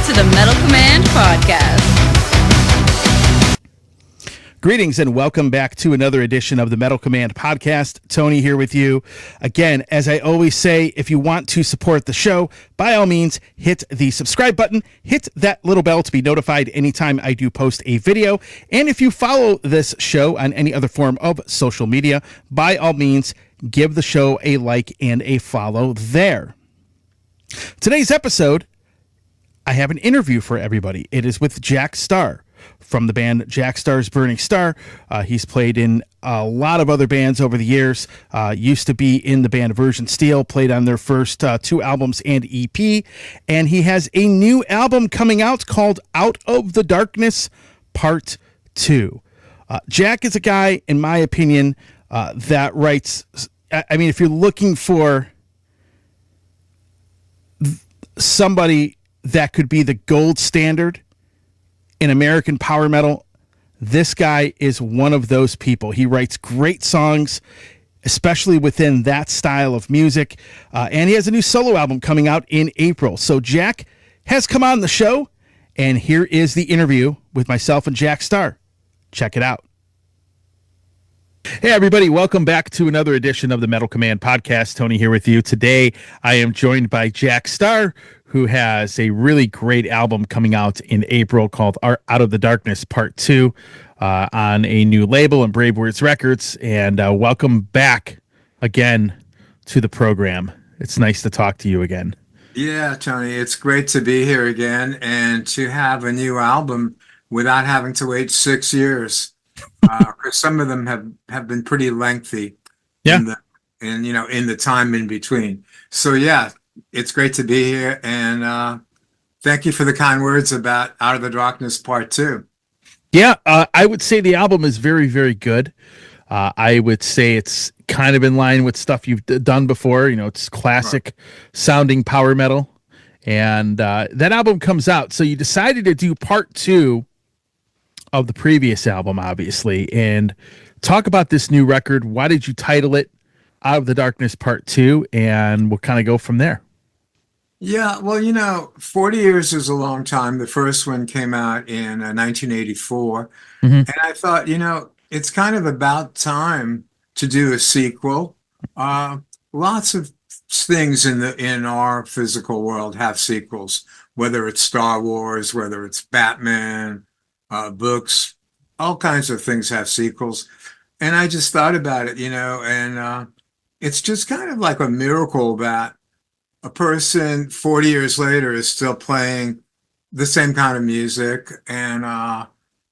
to the Metal Command Podcast. Greetings and welcome back to another edition of the Metal Command Podcast. Tony here with you. Again, as I always say, if you want to support the show, by all means, hit the subscribe button, hit that little bell to be notified anytime I do post a video. And if you follow this show on any other form of social media, by all means, give the show a like and a follow there. Today's episode, I have an interview for everybody. It is with Jack Starr from the band Jack Starr's Burning Star. He's played in a lot of other bands over the years. Used to be in the band Version Steel, played on their first two albums and EP. And he has a new album coming out called Out of the Darkness Part 2. Jack is a guy, in my opinion, that writes... I mean, if you're looking for somebody that could be the gold standard in American power metal, this guy is one of those people. He writes great songs, especially within that style of music. And he has a new solo album coming out in April. So Jack has come on the show, and here is the interview with myself and Jack Starr. Check it out. Hey, everybody. Welcome back to another edition of the Metal Command Podcast. Tony here with you. Today, I am joined by Jack Starr, who has a really great album coming out in April called Out of the Darkness Part 2 on a new label and Brave Words Records. And welcome back again to the program. It's nice to talk to you again. Yeah, Tony, it's great to be here again and to have a new album without having to wait 6 years. Because some of them have been pretty lengthy in the time in between. So yeah, it's great to be here, and thank you for the kind words about Out of the Darkness Part 2. Yeah, I would say the album is very, very good. I would say it's kind of in line with stuff you've done before. You know, it's classic sounding power metal, and that album comes out. So you decided to do Part 2 of the previous album, obviously, and talk about this new record. Why did you title it Out of the Darkness Part 2? And we'll kind of go from there. Yeah, well, 40 years is a long time. The first one came out in 1984. Mm-hmm. And I thought, it's kind of about time to do a sequel. Lots of things in our physical world have sequels, whether it's Star Wars, whether it's Batman, books, all kinds of things have sequels. And I just thought about it, and it's just kind of like a miracle that a person 40 years later is still playing the same kind of music and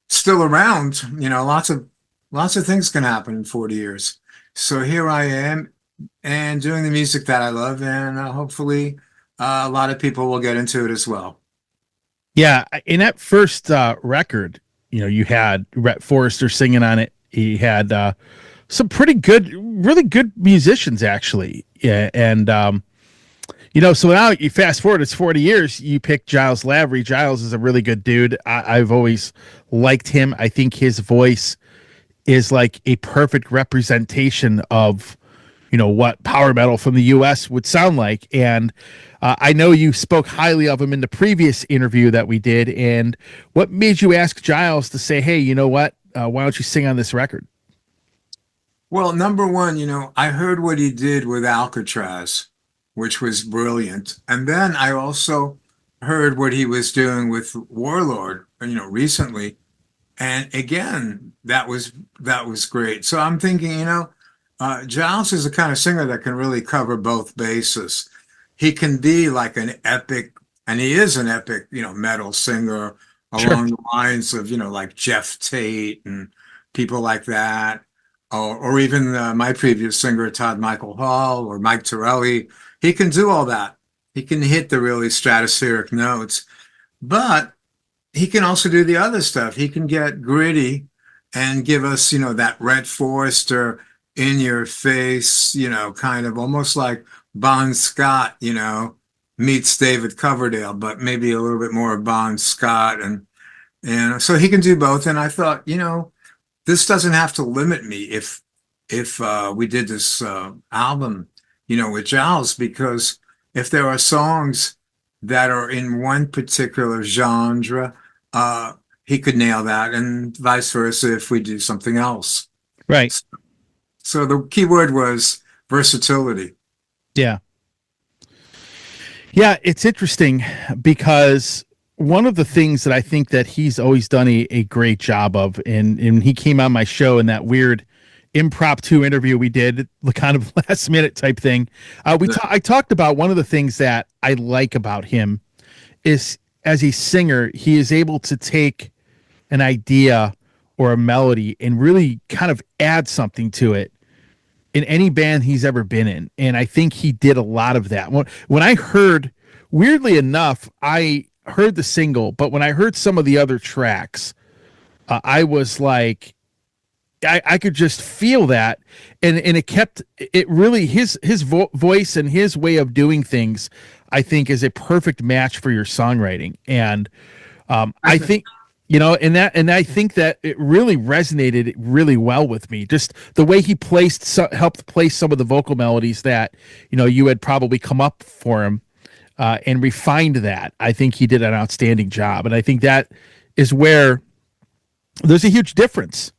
still around. Lots of things can happen in 40 years. So here I am and doing the music that I love, and hopefully a lot of people will get into it as well. Yeah, in that first record, you had Rhett Forrester singing on it. He had some pretty good, really good musicians, actually. Yeah, and, so now you fast forward, it's 40 years, you pick Giles Lavery. Giles is a really good dude. I've always liked him. I think his voice is like a perfect representation of what power metal from the U.S. would sound like. And I know you spoke highly of him in the previous interview that we did. And what made you ask Giles to say, hey, you know what? Why don't you sing on this record? Well, number one, I heard what he did with Alcatraz, which was brilliant. And then I also heard what he was doing with Warlord, recently. And again, that was great. So I'm thinking, Giles is the kind of singer that can really cover both bases. He can be like an epic, and he is an epic, metal singer along the lines of, like Jeff Tate and people like that, or even my previous singer, Todd Michael Hall or Mike Torelli. He can do all that. He can hit the really stratospheric notes, but he can also do the other stuff. He can get gritty and give us, that Rhett Forrester in your face, kind of almost like Bon Scott, meets David Coverdale, but maybe a little bit more of Bon Scott. And so he can do both. And I thought, this doesn't have to limit me if we did this album, with Giles, because if there are songs that are in one particular genre, uh, he could nail that, and vice versa if we do something else. Right. So the key word was versatility. Yeah. Yeah, it's interesting because one of the things that I think that he's always done a great job of, and he came on my show in that weird impromptu interview we did, the kind of last minute type thing. I talked about one of the things that I like about him is as a singer, he is able to take an idea or a melody and really kind of add something to it in any band he's ever been in. And I think he did a lot of that. When I heard, weirdly enough, I heard the single, but when I heard some of the other tracks, I was like, I could just feel that. And it kept it really his voice and his way of doing things, I think, is a perfect match for your songwriting. And I think, and I think that it really resonated really well with me. Just the way he helped place some of the vocal melodies that you had probably come up for him, and refined that. I think he did an outstanding job, and I think that is where there's a huge difference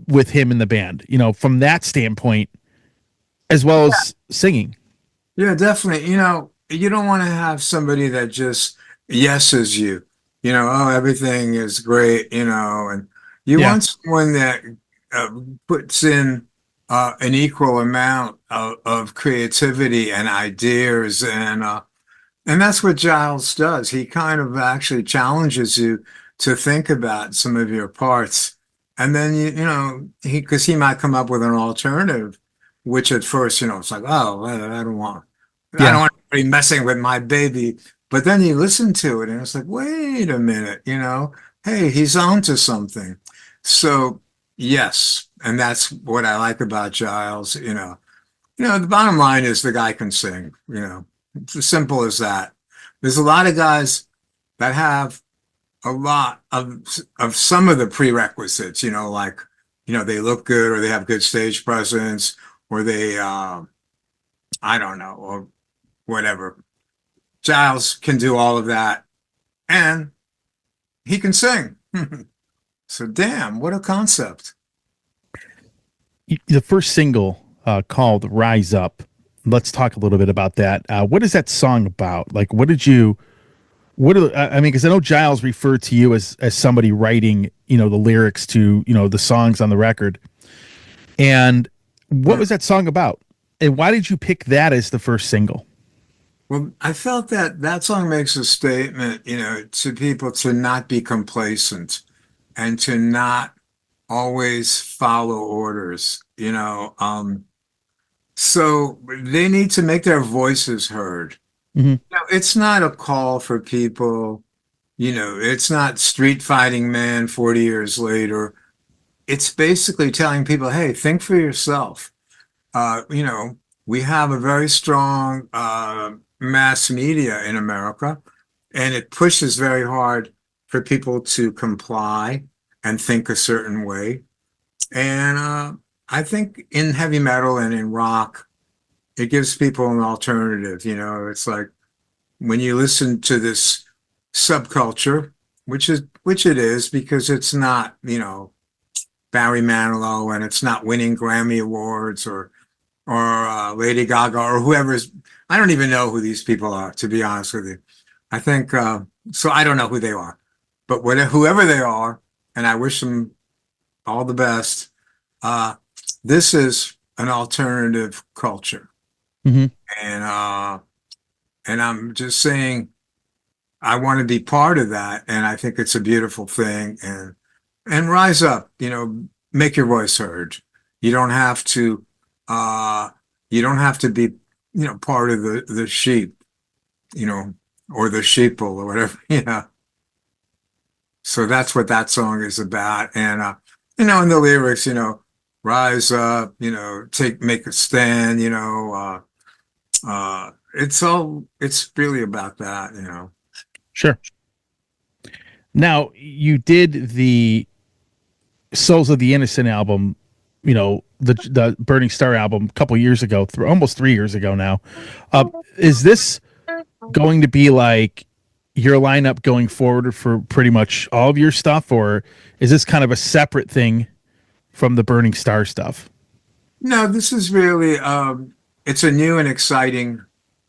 with him in the band. From that standpoint, as well as singing. Yeah, definitely. You don't want to have somebody that just yeses you. Oh, everything is great, and you Yeah. want someone that puts in an equal amount of creativity and ideas, and that's what Giles does. He kind of actually challenges you to think about some of your parts, and then because he might come up with an alternative, which at first, it's like, oh, I don't want. I don't Yeah. want anybody messing with my baby. But then you listen to it and it's like, wait a minute, hey, he's onto something. So yes, and that's what I like about Giles, the bottom line is the guy can sing, it's as simple as that. There's a lot of guys that have a lot of some of the prerequisites, like, they look good or they have good stage presence or they I don't know, or whatever. Giles can do all of that, and he can sing. So, damn, what a concept. The first single called Rise Up. Let's talk a little bit about that. What is that song about? Like, I mean, because I know Giles referred to you as somebody writing, the lyrics to, the songs on the record. And what was that song about? And why did you pick that as the first single? Well, I felt that that song makes a statement, to people to not be complacent and to not always follow orders, so they need to make their voices heard. Mm-hmm. It's not a call for people, it's not Street Fighting Man 40 years later. It's basically telling people, hey, think for yourself. We have a very strong mass media in America, and it pushes very hard for people to comply and think a certain way. And I think in heavy metal and in rock, it gives people an alternative. It's like when you listen to this subculture, which it is because it's not, Barry Manilow and it's not winning Grammy Awards or Lady Gaga or whoever's. I don't even know who these people are, to be honest with you. I think so. I don't know who they are, but whoever they are, and I wish them all the best. This is an alternative culture, Mm-hmm. and I'm just saying I want to be part of that, and I think it's a beautiful thing. And rise up, make your voice heard. You don't have to. You don't have to be, part of the sheep, or the sheeple or whatever, So that's what that song is about. And, in the lyrics, rise up, make a stand, it's really about that. Sure. Now, you did the Souls of the Innocent album, the Burning Star album a couple years ago, almost 3 years ago now. Is this going to be like your lineup going forward for pretty much all of your stuff, or is this kind of a separate thing from the Burning Star stuff? No, this is really it's a new and exciting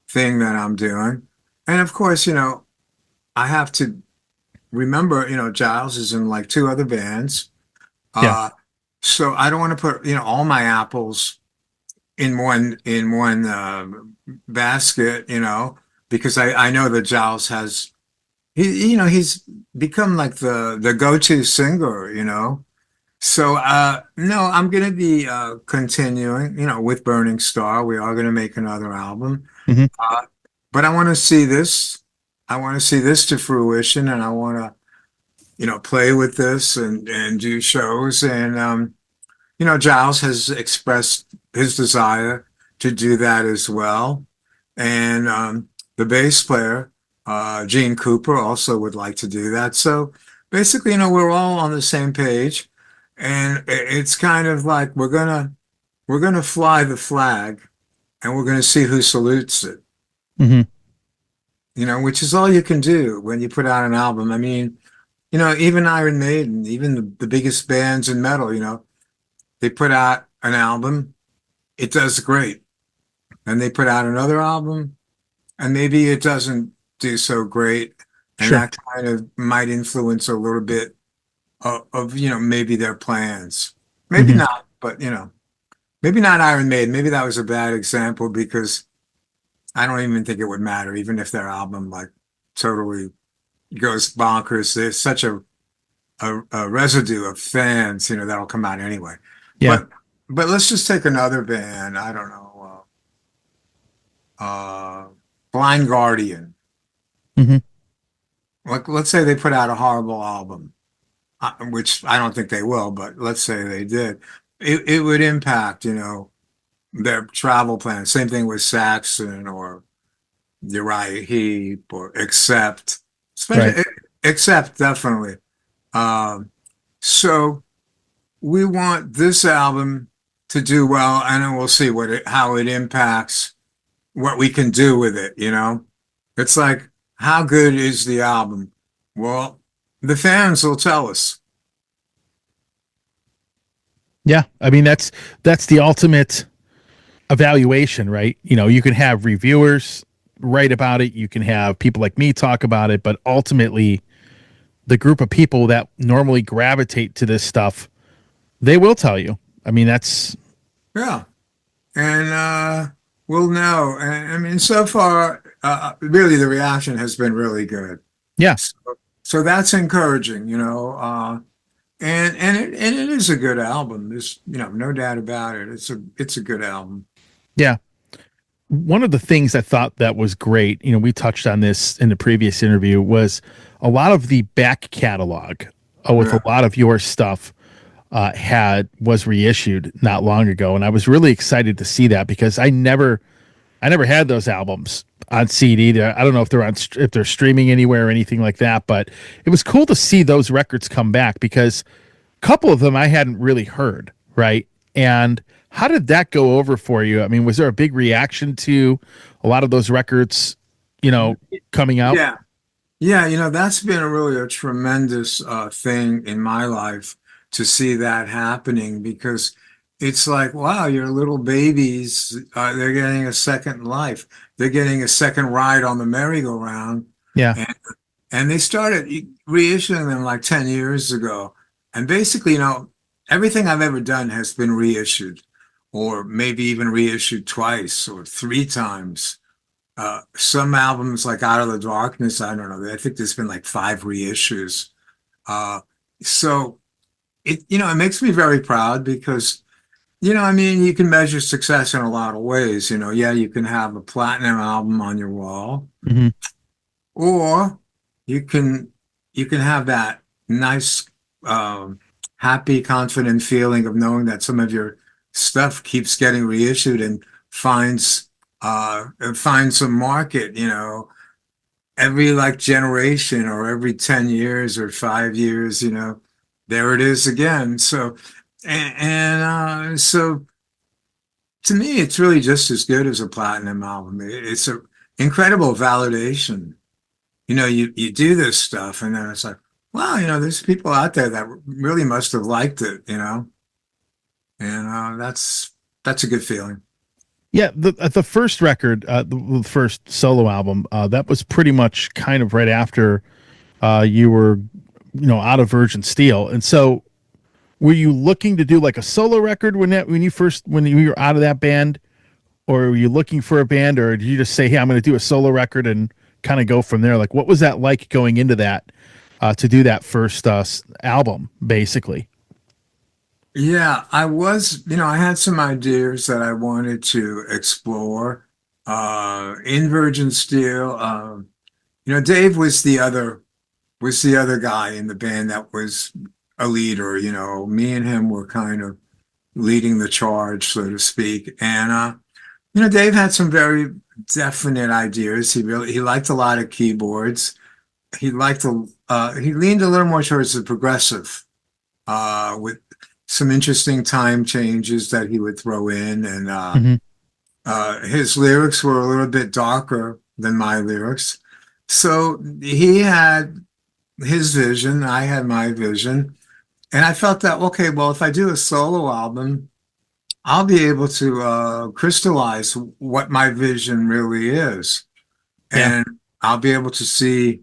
thing that I'm doing. And of course, I have to remember, Giles is in like two other bands. Yeah. Uh so I don't want to put, all my apples in one basket, because I know that Giles has he's become like the go-to singer. So no, I'm gonna be continuing, with Burning Star. We are gonna make another album. Hmm. Uh, but I want to see this. I want to see this to fruition, and I want to, play with this and do shows. And Giles has expressed his desire to do that as well. And the bass player, Gene Cooper, also would like to do that. So basically, we're all on the same page, and it's kind of like we're gonna fly the flag, and we're gonna see who salutes it. Hmm. Which is all you can do when you put out an album. I mean, even Iron Maiden, even the biggest bands in metal, they put out an album, it does great. And they put out another album, and maybe it doesn't do so great. And Sure. that kind of might influence a little bit of maybe their plans. Maybe Hmm. not, but, maybe not Iron Maiden. Maybe that was a bad example because I don't even think it would matter, even if their album like totally goes bonkers. There's such a residue of fans, that'll come out anyway. Yeah. But let's just take another band. I don't know, Blind Guardian. Hmm. Like, let's say they put out a horrible album, which I don't think they will, but let's say they did. It would impact, their travel plans. Same thing with Saxon or Uriah Heep or Accept, Right. especially Accept definitely. Um, so we want this album to do well, and then we'll see how it impacts what we can do with it. It's like, how good is the album? Well, the fans will tell us. Yeah. I mean, that's the ultimate evaluation, right? You can have reviewers write about it, you can have people like me talk about it, but ultimately the group of people that normally gravitate to this stuff, they will tell you. I mean, that's Yeah. And we'll know. And I mean, so far, really the reaction has been really good. yeah. So, so that's encouraging. And it is a good album. There's, no doubt about it. It's a good album. Yeah. One of the things I thought that was great, we touched on this in the previous interview, was a lot of the back catalog with Yeah. a lot of your stuff was reissued not long ago, and I was really excited to see that because I never had those albums on CD. I don't know if if they're streaming anywhere or anything like that, but it was cool to see those records come back because a couple of them I hadn't really heard, right? And how did that go over for you? I mean, was there a big reaction to a lot of those records, coming out? Yeah. Yeah, that's been really a tremendous thing in my life to see that happening because it's like, wow, your little babies, they're getting a second life. They're getting a second ride on the merry-go-round. Yeah. And, and they started reissuing them like 10 years ago. And basically, everything I've ever done has been reissued, or maybe even reissued twice or three times. Some albums like Out of the Darkness, I don't know. I think there's been like five reissues. Uh, so it makes me very proud because, I mean, you can measure success in a lot of ways. Yeah, you can have a platinum album on your wall, Hmm. or you can you can have that nice, um, happy, confident feeling of knowing that some of your stuff keeps getting reissued and finds a market, every like generation or every 10 years or 5 years, there it is again. So so to me, it's really just as good as a platinum album. incredible validation. You do this stuff, and then it's like, wow, there's people out there that really must have liked it, and that's a good feeling. Yeah, the first record, the first solo album, that was pretty much kind of right after you were, out of Virgin Steel, and so were you looking to do like a solo record when you were out of that band, or were you looking for a band, or did you just say, hey, I'm going to do a solo record and kind of go from there? Like, what was that like going into that to do that first album, basically? Yeah, I had some ideas that I wanted to explore in Virgin Steel. Dave was the other guy in the band that was a leader. Me and him were kind of leading the charge, so to speak. And Dave had some very definite ideas. He liked a lot of keyboards. He leaned a little more towards the progressive, with some interesting time changes that he would throw in, and his lyrics were a little bit darker than my lyrics. So he had his vision, I had my vision, and I felt that, okay, well, if I do a solo album, I'll be able to crystallize what my vision really is, Yeah. and I'll be able to see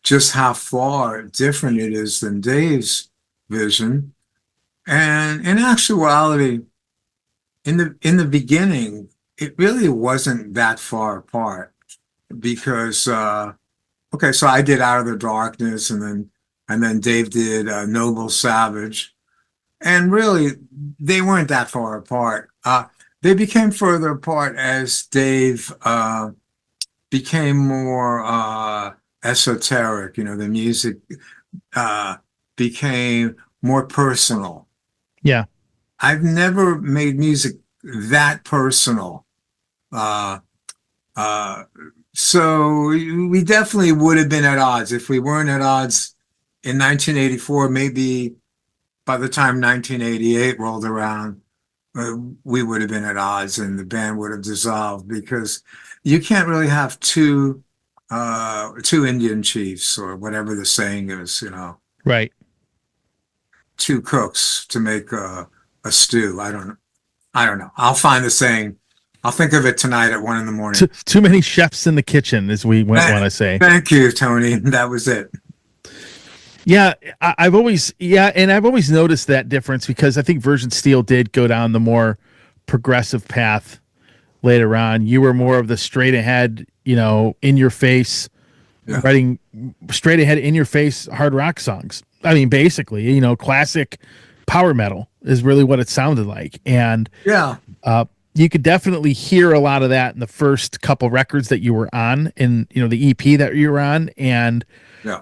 just how far different it is than Dave's vision. And in actuality, in the beginning, it really wasn't that far apart because okay, so I did Out of the Darkness, and then Dave did Noble Savage, and really they weren't that far apart. They became further apart as Dave became more esoteric. The music became more personal. Yeah. I've never made music that personal. Uh, uh, so we definitely would have been at odds. If we weren't at odds in 1984, maybe by the time 1988 rolled around, we would have been at odds and the band would have dissolved, because you can't really have two Indian chiefs, or whatever the saying is, Right. two cooks to make a stew. I don't know. I'll find the saying. I'll think of it tonight at 1 a.m. Too many chefs in the kitchen, as we want to say. Thank you, Tony. That was it. Yeah, I've always noticed that difference, because I think Virgin Steel did go down the more progressive path later on. You were more of the straight ahead, in your face, Yeah. writing straight ahead, in your face hard rock songs. I mean, basically, classic power metal is really what it sounded like, and Yeah. you could definitely hear a lot of that in the first couple records that you were on, in the EP that you were on, and Yeah.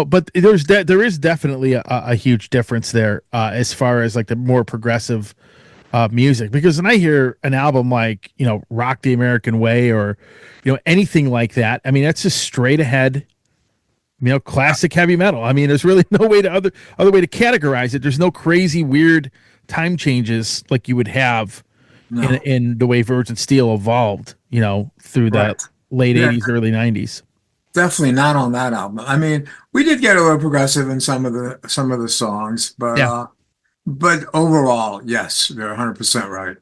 but there is definitely a huge difference there as far as like the more progressive music, because when I hear an album like Rock the American Way, or anything like that, I mean, that's just straight ahead, classic heavy metal. I mean, there's really no way to other way to categorize it. There's no crazy weird time changes like you would have No. in the way Virgin Steel evolved, through the Right. late Yeah. 80s, early 90s. Definitely not on that album. I mean, we did get a little progressive in some of the songs, but Yeah. but overall, yes, they're 100% right.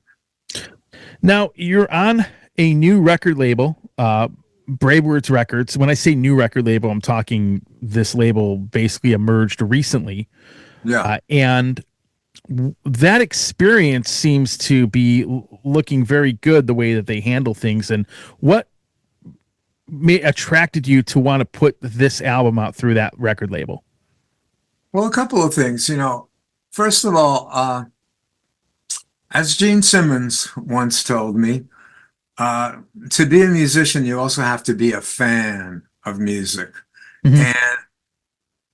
Now you're on a new record label, Brave Words Records. When I say new record label, I'm talking this label basically emerged recently, Yeah. and that experience seems to be looking very good, the way that they handle things. And what attracted you to want to put this album out through that record label? Well, a couple of things. First of all, as Gene Simmons once told me, to be a musician, you also have to be a fan of music. Mhm. And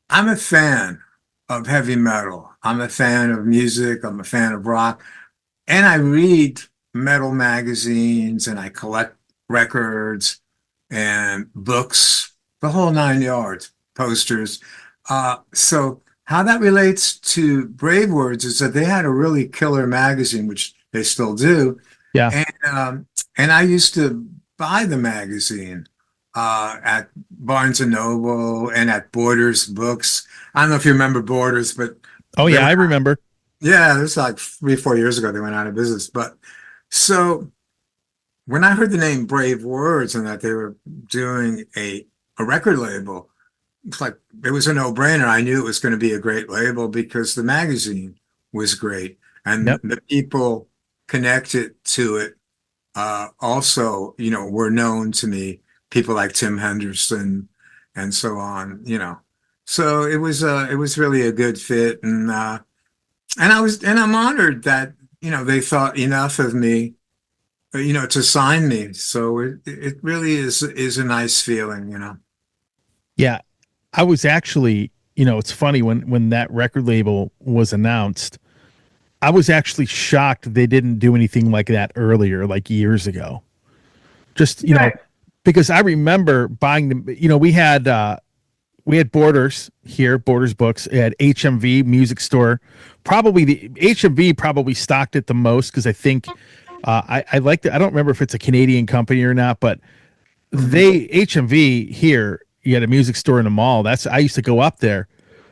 I'm a fan of heavy metal. I'm a fan of music. I'm a fan of rock. And I read metal magazines, and I collect records and books, the whole 9 yards, posters. So how that relates to Brave Words is that they had a really killer magazine, which they still do. Yeah. And I used to buy the magazine at Barnes and Noble and at Borders Books. I don't know if you remember Borders, but Oh they yeah, were, I remember. yeah, it was like 3, 4 years ago they went out of business. But so when I heard the name Brave Words and that they were doing a record label, it's like it was a no-brainer. I knew it was going to be a great label because the magazine was great and Yep. the people connected to it also, were known to me, people like Tim Henderson and so on. So it was really a good fit, and I'm honored that they thought enough of me, to sign me. So it really is a nice feeling. Yeah, I was actually, it's funny when that record label was announced, I was actually shocked they didn't do anything like that earlier, like years ago. Just, Right. because I remember buying them, we had Borders here, Borders Books, at HMV Music Store. Probably the HMV probably stocked it the most because I think I liked it. I don't remember if it's a Canadian company or not, but they HMV here, you had a music store in the mall. I used to go up there,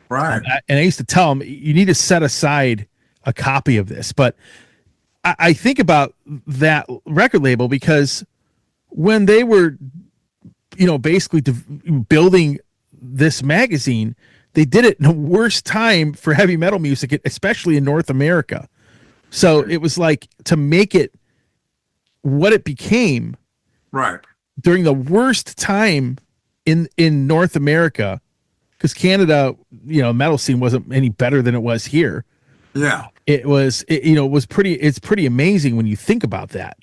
Right. and I used to tell them you need to set aside a copy of this. But I think about that record label because when they were, basically building this magazine, they did it in the worst time for heavy metal music, especially in North America. So it was like to make it what it became Right. during the worst time in North America, because Canada, metal scene wasn't any better than it was here. Yeah. It's pretty amazing when you think about that.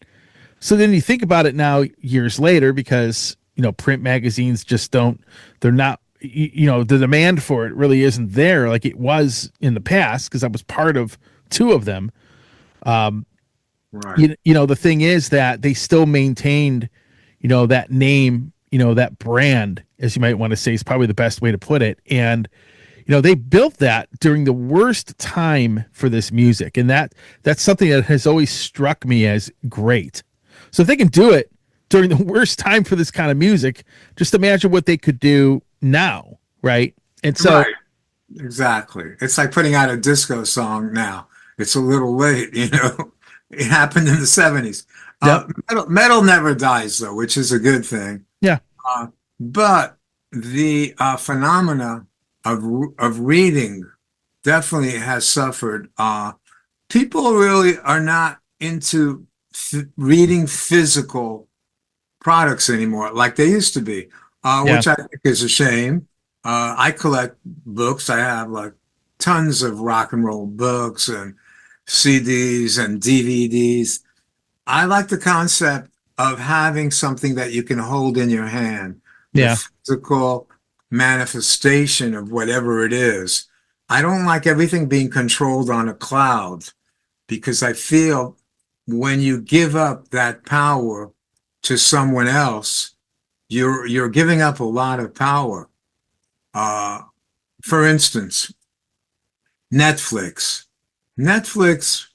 So then you think about it now years later, because print magazines just they're not, the demand for it really isn't there like it was in the past, because I was part of two of them. Right. The thing is that they still maintained, that name, that brand, as you might want to say, is probably the best way to put it. And they built that during the worst time for this music, and that's something that has always struck me as great. So if they can do it during the worst time for this kind of music, just imagine what they could do now, right? And so, Right. Exactly. It's like putting out a disco song now. It's a little late. It happened in the 70s. yep, Metal never dies, though, which is a good thing. yeah, But the phenomena of reading definitely has suffered. People really are not into reading physical products anymore like they used to be, yeah, which I think is a shame. I collect books. I have like tons of rock and roll books and CDs and DVDs. I like the concept of having something that you can hold in your hand, the yeah, physical manifestation of whatever it is. I don't like everything being controlled on a cloud because I feel when you give up that power to someone else, you're giving up a lot of power. Uh, for instance, Netflix. Netflix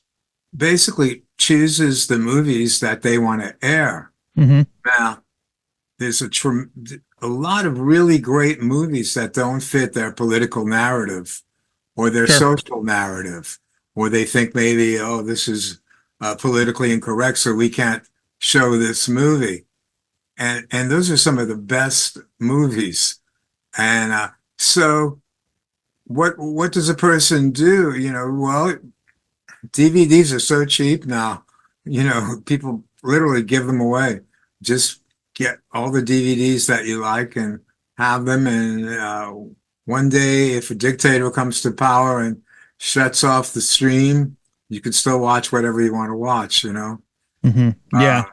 basically chooses the movies that they want to air. hmm, Now, there's a lot of really great movies that don't fit their political narrative or their sure, social narrative, or they think maybe, oh, this is politically incorrect, so we can't show this movie. And those are some of the best movies. And so what does a person do? Well, DVDs are so cheap now. People literally give them away. Just get all the DVDs that you like and have them. And one day, if a dictator comes to power and shuts off the stream, you can still watch whatever you want to watch. hmm, yeah. Uh,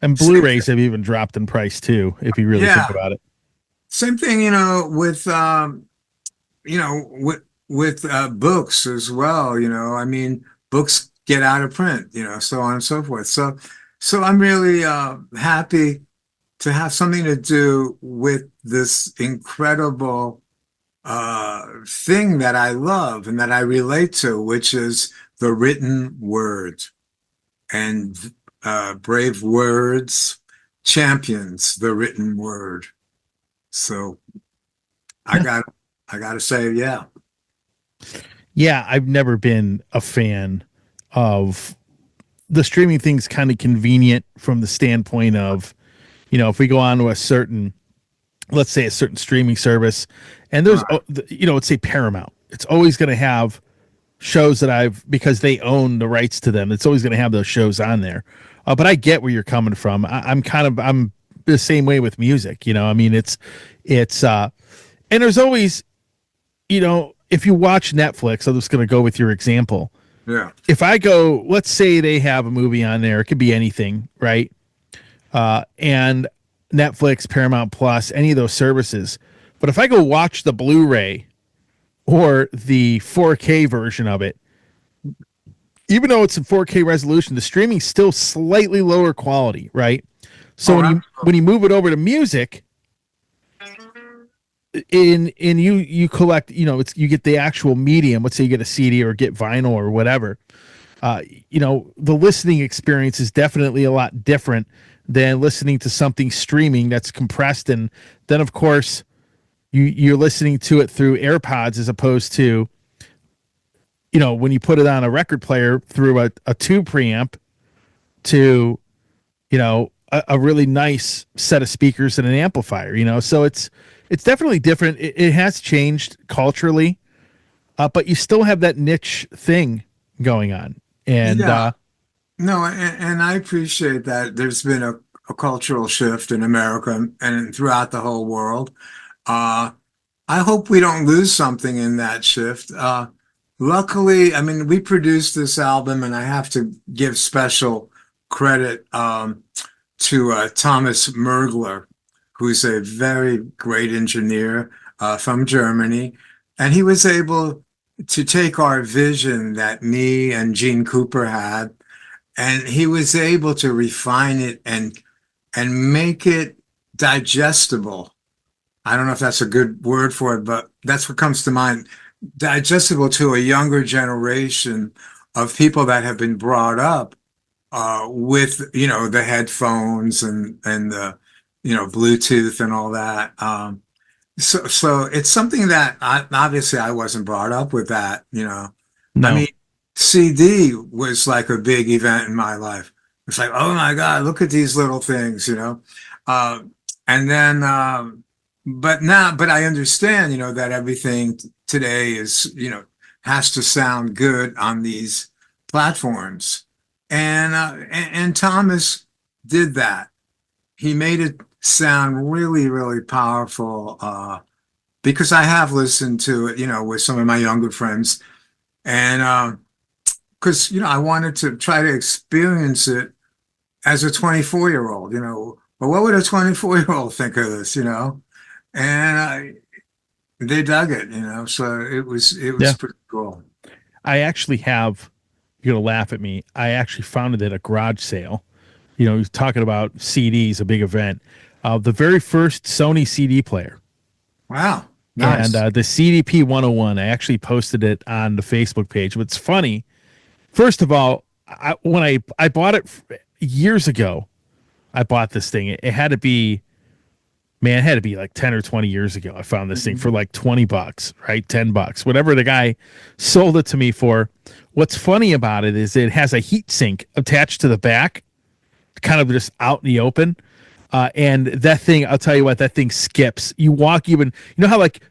And same, Blu-rays have even dropped in price too, if you really think yeah, about it. same thing. With books as well. I mean, books get out of print. So on and so forth. So I'm really happy to have something to do with this incredible thing that I love and that I relate to, which is the written word and brave words. champions the written word. So I got I got to say, yeah. Yeah, I've never been a fan of the streaming thing's kind of convenient from the standpoint of, if we go on to a certain, let's say a certain streaming service, and there's, Right. let's say Paramount, it's always going to have shows because they own the rights to them. It's always going to have those shows on there. But I get where you're coming from. I'm the same way with music. I mean, and there's always, if you watch Netflix, I'm just going to go with your example. Yeah. If I go, let's say they have a movie on there, it could be anything, right? And Netflix, Paramount Plus, any of those services. But if I go watch the Blu-ray or the 4K version of it, even though it's in 4K resolution, the streaming's still slightly lower quality, right? So when you move it over to music, you collect, you get the actual medium. Let's say you get a CD or get vinyl or whatever. The listening experience is definitely a lot different than listening to something streaming that's compressed, and then of course you're listening to it through AirPods as opposed to, when you put it on a record player through a tube preamp to, a really nice set of speakers and an amplifier, so it's definitely different. It has changed culturally, but you still have that niche thing going on. And Yeah. No, and I appreciate that there's been a cultural shift in America and throughout the whole world. Uh, I hope we don't lose something in that shift. Luckily, I mean, we produced this album, and I have to give special credit to Thomas Mergler, who's a very great engineer from Germany. And he was able to take our vision that me and Gene Cooper had, and he was able to refine it and make it digestible. I don't know if that's a good word for it, but that's what comes to mind. Digestible to a younger generation of people that have been brought up with, the headphones and the, Bluetooth and all that. So it's something that obviously I wasn't brought up with that. I no, mean, CD was like a big event in my life. It's like, oh my God, look at these little things. Uh, and then, but I understand, that everything today is, has to sound good on these platforms. And Thomas did that. He made it sound really, really powerful. Because I have listened to it, with some of my younger friends, and because I wanted to try to experience it as a 24-year-old. But what would a 24-year-old think of this? And they dug it. So it was yeah. pretty cool. I actually have, you're going to laugh at me. I actually found it at a garage sale. He's talking about CDs, a big event. The very first Sony CD player. Wow, And nice. the CDP 101, I actually posted it on the Facebook page. What's funny, first of all, when I bought it years ago, I bought this thing. It had to be, man, it had to be like 10 or 20 years ago. I found this thing for like $20, right? $10, whatever the guy sold it to me for. What's funny about it is it has a heat sink attached to the back, kind of just out in the open. And that thing, I'll tell you what, that thing skips. You walk even, how like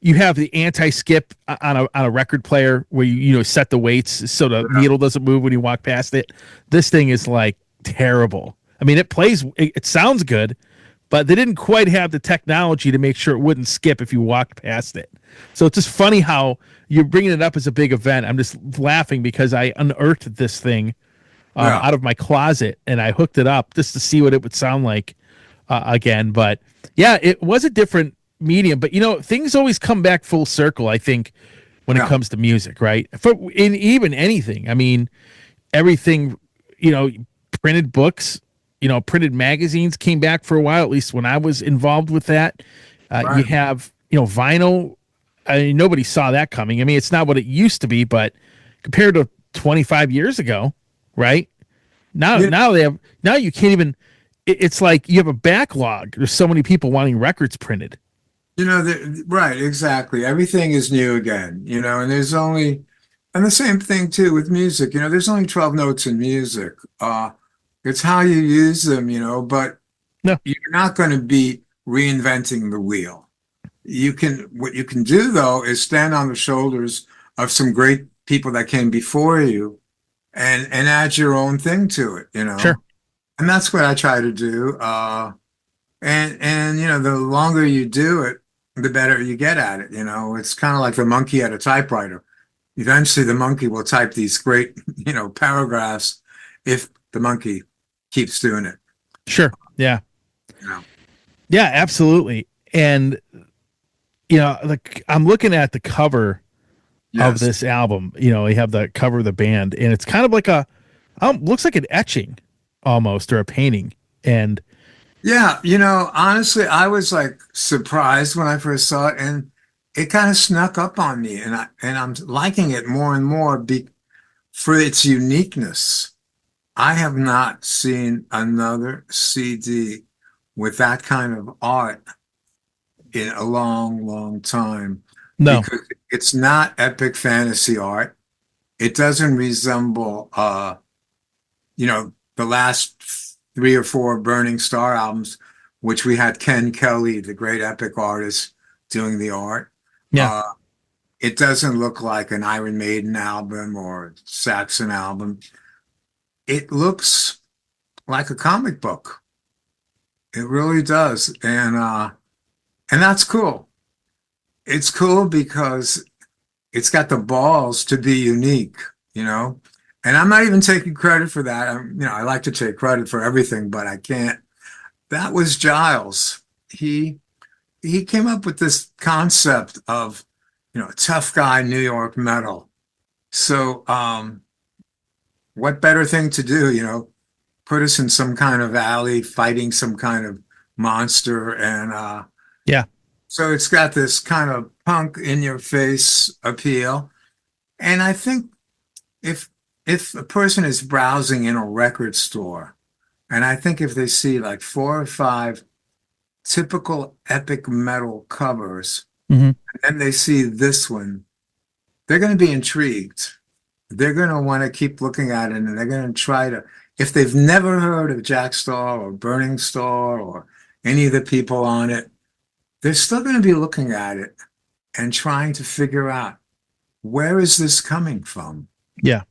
you have the anti-skip on a record player where you set the weights so the needle doesn't move when you walk past it. This thing is like terrible. I mean, it sounds good, but they didn't quite have the technology to make sure it wouldn't skip if you walked past it. So it's just funny how you're bringing it up as a big event. I'm just laughing because I unearthed this thing Yeah, out of my closet and I hooked it up just to see what it would sound like again. But yeah, it was a different medium, but things always come back full circle, I think, when it yeah, comes to music, right? In even anything. I mean, everything, printed books, printed magazines came back for a while, at least when I was involved with that. You right. have, vinyl. I mean, nobody saw that coming. I mean, it's not what it used to be, but compared to 25 years ago, right? Now, Yeah, now you can't even, it's like you have a backlog. There's so many people wanting records printed. Right, exactly. Everything is new again, and and the same thing too with music, there's only 12 notes in music. It's how you use them, but No, you're not going to be reinventing the wheel. What you can do though is stand on the shoulders of some great people that came before you and add your own thing to it, sure. And that's what I try to do. And the longer you do it, the better you get at it. It's kind of like the monkey at a typewriter. Eventually, the monkey will type these great, paragraphs if the monkey keeps doing it. Sure. Yeah. You know? Yeah, absolutely. And like I'm looking at the cover of Yes. this album. You have the cover of the band, and it's kind of like looks like an etching almost, or a painting. And Yeah, honestly, I was like surprised when I first saw it, and it kind of snuck up on me, and I'm liking it more and more for its uniqueness. I have not seen another CD with that kind of art in a long, long time no, because it's not epic fantasy art. It doesn't resemble, the last three or four Burning Star albums, which we had Ken Kelly, the great epic artist, doing the art. yeah, Uh, it doesn't look like an Iron Maiden album or Saxon album. It looks like a comic book. It really does. And that's cool. It's cool because it's got the balls to be unique, you know? And I'm not even taking credit for that. I like to take credit for everything, but I can't. That was Giles. He came up with this concept of, tough guy New York metal. So, what better thing to do, put us in some kind of alley fighting some kind of monster and yeah, so it's got this kind of punk in your face appeal. And I think if if a person is browsing in a record store, and I think if they see like four or five typical epic metal covers, hmm and then they see this one, they're going to be intrigued. They're going to want to keep looking at it, and they're going to try to, if they've never heard of Jack Starr or Burning Star or any of the people on it, they're still going to be looking at it and trying to figure out where is this coming from, yeah,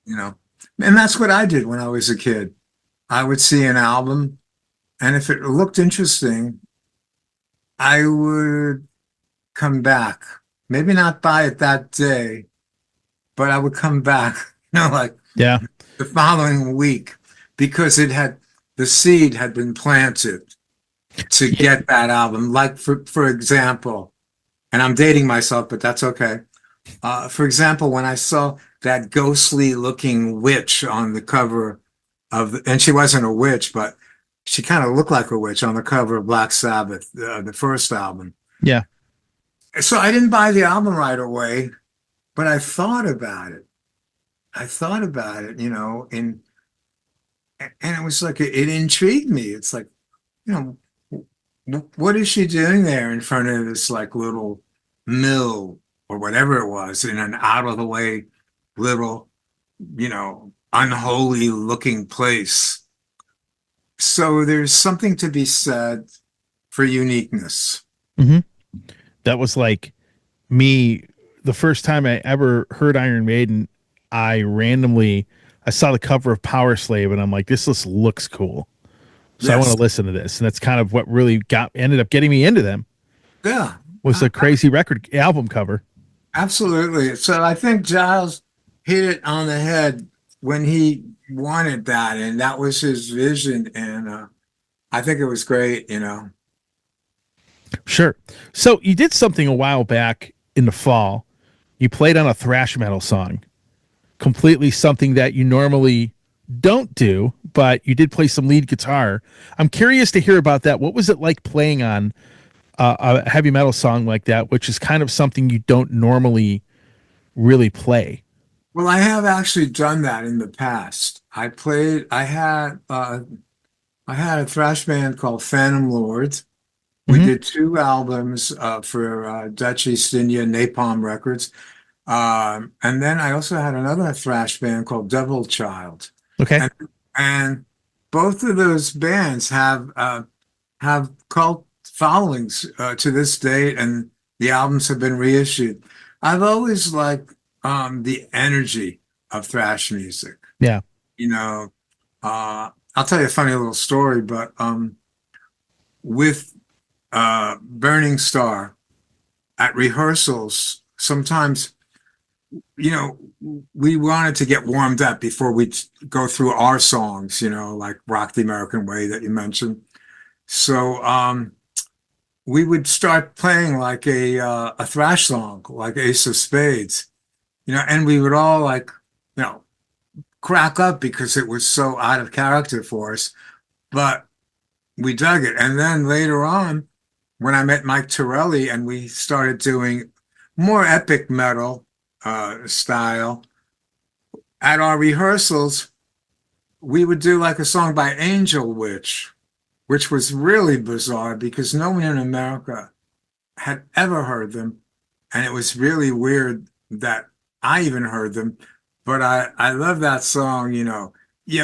you know? And that's what I did when I was a kid. I would see an album, and if it looked interesting, I would come back. Maybe not buy it that day, but I would come back, like yeah, the following week because the seed had been planted to yeah, get that album. Like for example, and I'm dating myself, but that's okay. For example, when I saw that ghostly looking witch on the cover and she wasn't a witch, but she kind of looked like a witch on the cover of Black Sabbath, the first album. yeah, So I didn't buy the album right away, but I thought about it. I thought about it, and it was like it intrigued me. It's like, you what is she doing there in front of this like little mill or whatever it was in an out of the way little, unholy looking place. So there's something to be said for uniqueness. hmm that was like me the first time I ever heard Iron Maiden. I saw the cover of Power Slave, and I'm like, this looks cool. So I want to Yes. listen to this, and that's kind of what really ended up getting me into them, Yeah. was the crazy record album cover. Absolutely. So I think Giles hit it on the head when he wanted that, and that was his vision. And I think it was great. Sure. So you did something a while back in the fall. You played on a thrash metal song, completely something that you normally don't do, but you did play some lead guitar. I'm curious to hear about that. What was it like playing on a heavy metal song like that, which is kind of something you don't normally really play? Well, I have actually done that in the past. I had I had a thrash band called Phantom Lords. We Hmm. did two albums for Dutch East India Napalm Records. And then I also had another thrash band called Devil Child. Okay. And and both of those bands have cult followings to this date, and the albums have been reissued. I've always liked the energy of thrash music. Yeah. You know, I'll tell you a funny little story, but with Burning Star at rehearsals, sometimes, we wanted to get warmed up before we go through our songs, like Rock the American Way that you mentioned. So we would start playing like a thrash song, like Ace of Spades, and we would all like, you know, crack up because it was so out of character for us. But we dug it. And then later on, when I met Mike Torelli and we started doing more epic metal style at our rehearsals, we would do like a song by Angel Witch, which was really bizarre because no one in America had ever heard them. And it was really weird that I even heard them. But I love that song, you're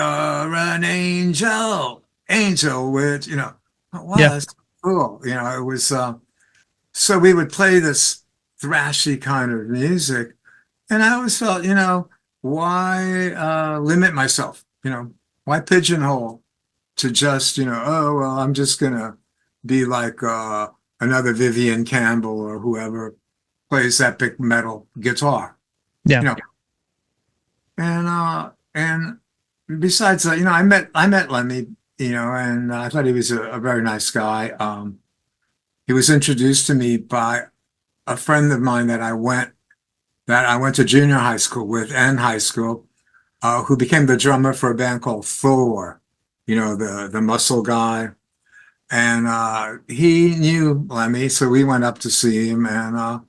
an angel, angel witch, wow, Yeah. that's cool. It was, so we would play this thrashy kind of music. And I always felt, why limit myself? Why pigeonhole to just, oh, well, I'm just going to be like another Vivian Campbell or whoever plays epic metal guitar, Yeah. you know. And besides that, I met Lemmy, and I thought he was a very nice guy. He was introduced to me by a friend of mine that I went to junior high school with and high school, who became the drummer for a band called Thor, the muscle guy. And he knew Lemmy, so we went up to see him, and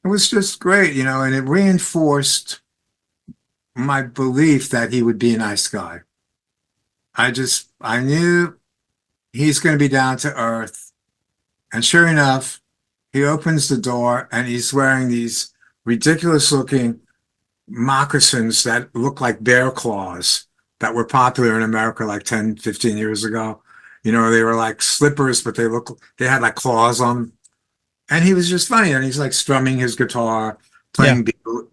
it was just great, and it reinforced my belief that he would be a nice guy. I knew he's going to be down to earth. And sure enough, he opens the door and he's wearing these ridiculous looking moccasins that look like bear claws that were popular in America like 10, 15 years ago. They were like slippers, but they had like claws on them. And he was just funny. And he's like strumming his guitar, Yeah. playing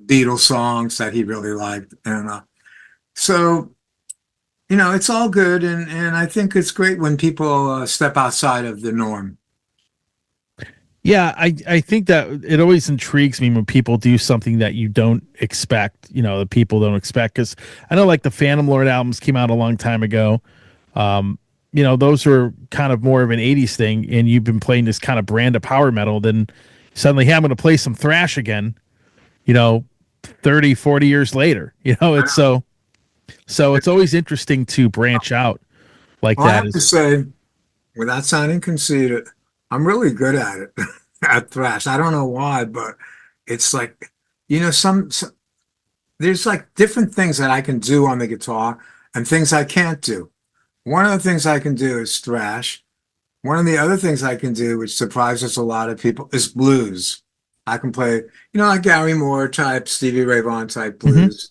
Beatles songs that he really liked. And so, it's all good. And I think it's great when people step outside of the norm. Yeah, I think that it always intrigues me when people do something that you don't expect, that people don't expect. Because I know, like, the Phantom Lord albums came out a long time ago. Those were kind of more of an 80s thing, and you've been playing this kind of brand of power metal. Then suddenly, hey, I'm going to play some thrash again, you know, 30, 40 years later. It's so it's always interesting to branch out like Well, I that. have to say, without sounding conceited, I'm really good at it at thrash. I don't know why, but it's like, some there's like different things that I can do on the guitar and things I can't do. One of the things I can do is thrash. One of the other things I can do, which surprises a lot of people, is blues. I can play, like Gary Moore type, Stevie Ray Vaughan type Mhm. blues.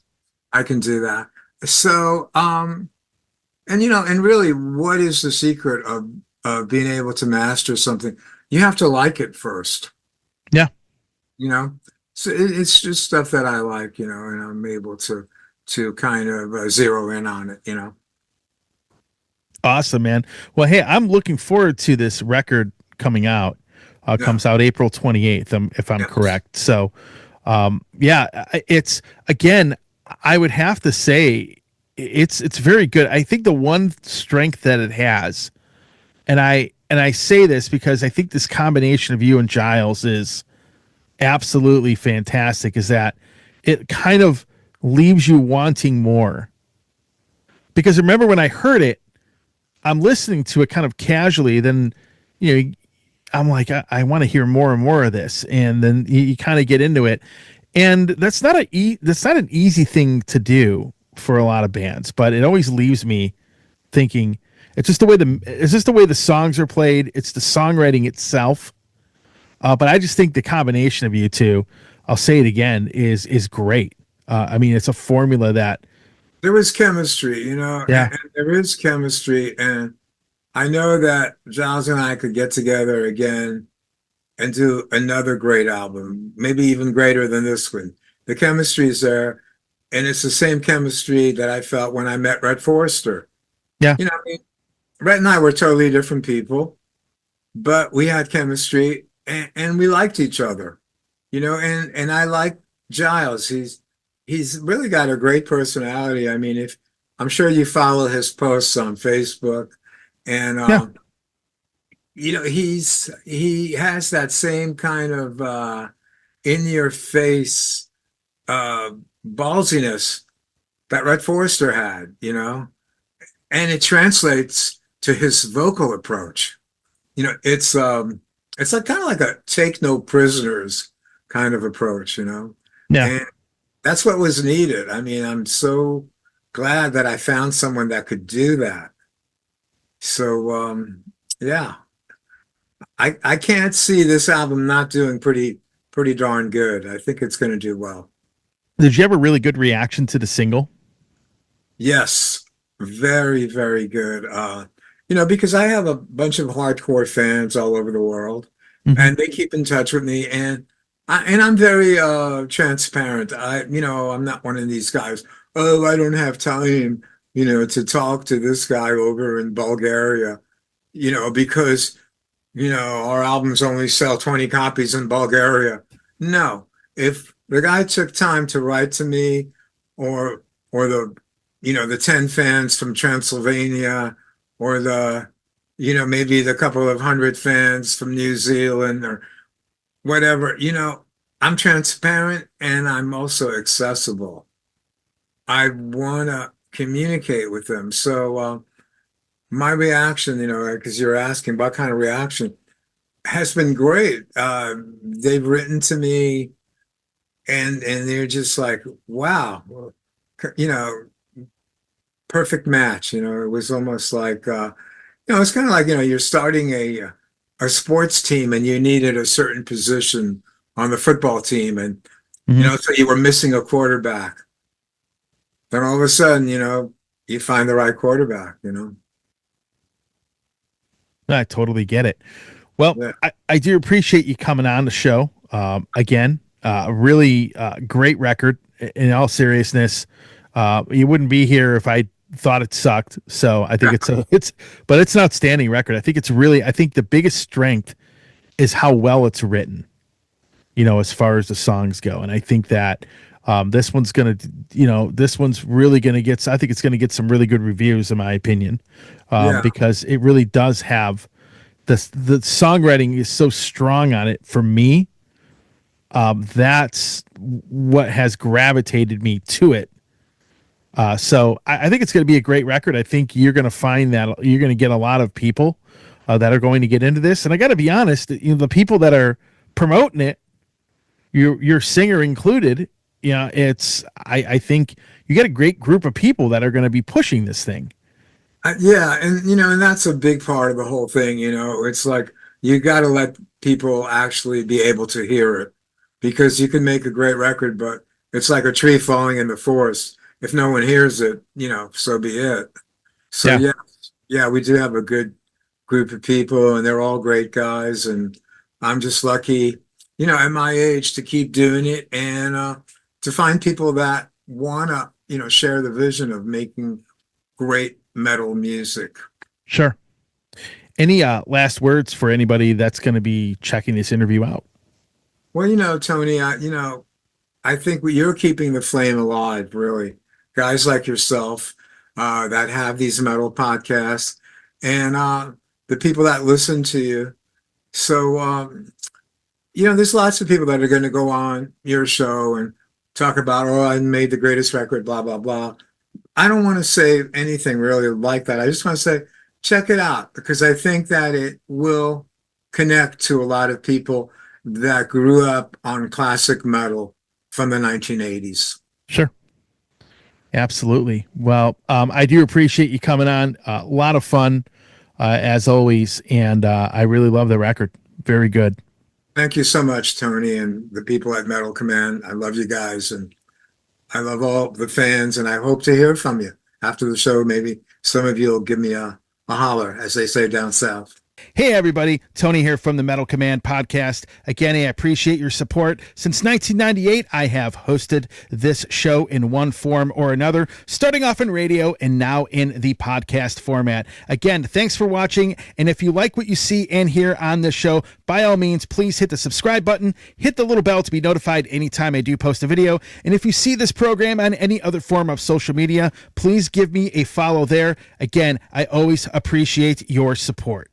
I can do that. So, and really, what is the secret of being able to master something? You have to like it first, Yeah. you know. So it's just stuff that I like, and I'm able to kind of zero in on it. Awesome, man. Well, hey, I'm looking forward to this record coming out. Yeah. Comes out April 28th, if I'm Yes. correct. So, yeah, it's again, I would have to say it's very good. I think the one strength that it has, and I say this because I think this combination of you and Giles is absolutely fantastic, is that it kind of leaves you wanting more. Because remember when I heard it, I'm listening to it kind of casually, then I'm like, I want to hear more and more of this, and then you kind of get into it, and that's not an easy thing to do for a lot of bands, but it always leaves me thinking. it's just the way the songs are played. It's the songwriting itself. But I just think the combination of you two, I'll say it again, is great. I mean, it's a formula that, There was chemistry, yeah, and there is chemistry. And I know that Giles and I could get together again and do another great album, maybe even greater than this one. The chemistry is there, and it's the same chemistry that I felt when I met Red Forrester. yeah, I mean, Red and I were totally different people, but we had chemistry and we liked each other, and I like Giles. He's really got a great personality. I mean, if I'm sure you follow his posts on Facebook, and yeah. he has that same kind of in your face uh ballsiness that Red Forrester had, and it translates to his vocal approach. It's like kind of like a take no prisoners kind of approach, Yeah. and that's what was needed. I mean, I'm so glad that I found someone that could do that. So yeah, I can't see this album not doing pretty darn good. I think it's going to do well. Did you have a really good reaction to the single? Yes, very, very good. Because I have a bunch of hardcore fans all over the world, Hmm. and they keep in touch with me, and I'm very transparent. I'm not one of these guys. Oh, I don't have time, to talk to this guy over in Bulgaria, because our albums only sell 20 copies in Bulgaria. No, if the guy took time to write to me, or the 10 fans from Transylvania, or maybe the couple of hundred fans from New Zealand or whatever, I'm transparent and I'm also accessible. I want to communicate with them. So my reaction, because you're asking what kind of reaction, has been great. They've written to me and they're just like, wow, you know, perfect match. It was almost like, it's kind of like, you're starting a sports team and you needed a certain position on the football team. And, Hmm. so you were missing a quarterback. Then all of a sudden, you find the right quarterback. I totally get it. Well, Yeah. I do appreciate you coming on the show again. A really great record. In all seriousness, you wouldn't be here if I thought it sucked. So I think but it's an outstanding record. I think it's really. I think the biggest strength is how well it's written. As far as the songs go, and I think that this one's gonna, this one's really gonna get. I think it's gonna get some really good reviews, in my opinion, Yeah. because it really does have the songwriting is so strong on it for me. That's what has gravitated me to it. So I think it's going to be a great record. I think you're going to find that you're going to get a lot of people that are going to get into this. And I got to be honest, the people that are promoting it, your singer included, I think you get a great group of people that are going to be pushing this thing. Yeah, and that's a big part of the whole thing. It's like you got to let people actually be able to hear it, because you can make a great record, but it's like a tree falling in the forest. If no one hears it, so be it. So Yeah, yeah, yeah, we do have a good group of people, and they're all great guys, and I'm just lucky, at my age, to keep doing it, and to find people that wanna, share the vision of making great metal music. sure. Any last words for anybody that's going to be checking this interview out? Well, Tony, I think you're keeping the flame alive, really. Guys like yourself that have these metal podcasts, and the people that listen to you. So, there's lots of people that are going to go on your show and talk about, oh, I made the greatest record, blah, blah, blah. I don't want to say anything really like that. I just want to say, check it out, because I think that it will connect to a lot of people that grew up on classic metal from the 1980s. Sure. Absolutely. Well, I do appreciate you coming on. A lot of fun, as always, and I really love the record. Very good. Thank you so much, Tony, and the people at Metal Command. I love you guys, and I love all the fans, and I hope to hear from you after the show. Maybe some of you will give me a holler, as they say down south. Hey, everybody. Tony here from the Metal Command podcast. Again, I appreciate your support. Since 1998, I have hosted this show in one form or another, starting off in radio and now in the podcast format. Again, thanks for watching. And if you like what you see and hear on this show, by all means, please hit the subscribe button, hit the little bell to be notified anytime I do post a video. And if you see this program on any other form of social media, please give me a follow there. Again, I always appreciate your support.